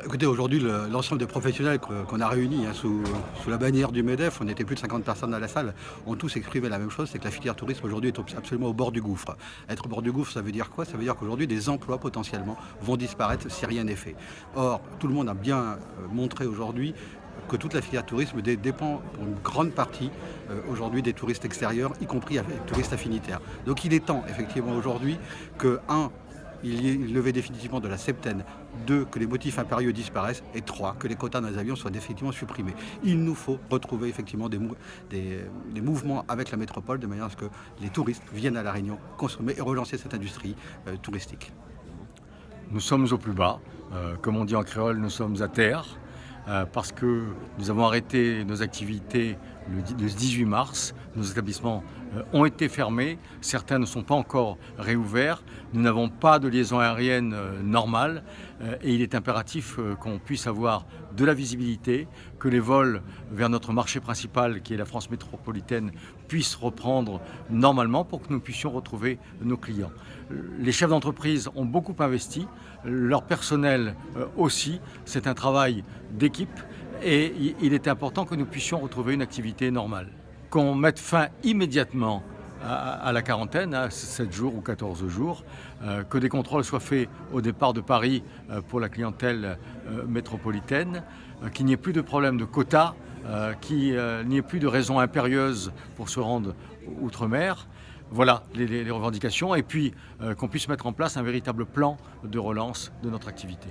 Écoutez, aujourd'hui, l'ensemble des professionnels qu'on a réunis, hein, sous la bannière du MEDEF, on était plus de 50 personnes dans la salle, ont tous exprimé la même chose, c'est que la filière tourisme aujourd'hui est absolument au bord du gouffre. Être au bord du gouffre, ça veut dire quoi? Ça veut dire qu'aujourd'hui, des emplois potentiellement vont disparaître si rien n'est fait. Or, tout le monde a bien montré aujourd'hui que toute la filière tourisme dépend pour une grande partie aujourd'hui des touristes extérieurs, y compris des touristes affinitaires. Donc il est temps effectivement aujourd'hui que, un, il y ait une levée définitivement de la septaine, deux, que les motifs impériaux disparaissent, et trois, que les quotas dans les avions soient définitivement supprimés. Il nous faut retrouver effectivement des mouvements avec la métropole de manière à ce que les touristes viennent à La Réunion consommer et relancer cette industrie touristique. Nous sommes au plus bas. Comme on dit en créole, nous sommes à terre. Parce que nous avons arrêté nos activités le 18 mars. Nos établissements ont été fermés. Certains ne sont pas encore réouverts. Nous n'avons pas de liaison aérienne normale. Et il est impératif qu'on puisse avoir de la visibilité, que les vols vers notre marché principal, qui est la France métropolitaine, puissent reprendre normalement pour que nous puissions retrouver nos clients. Les chefs d'entreprise ont beaucoup investi, leur personnel aussi. C'est un travail d'équipe et il est important que nous puissions retrouver une activité normale. Qu'on mette fin immédiatement à la quarantaine, à 7 jours ou 14 jours, que des contrôles soient faits au départ de Paris pour la clientèle métropolitaine, qu'il n'y ait plus de problème de quotas, qu'il n'y ait plus de raisons impérieuses pour se rendre outre-mer. Voilà les revendications, et puis qu'on puisse mettre en place un véritable plan de relance de notre activité.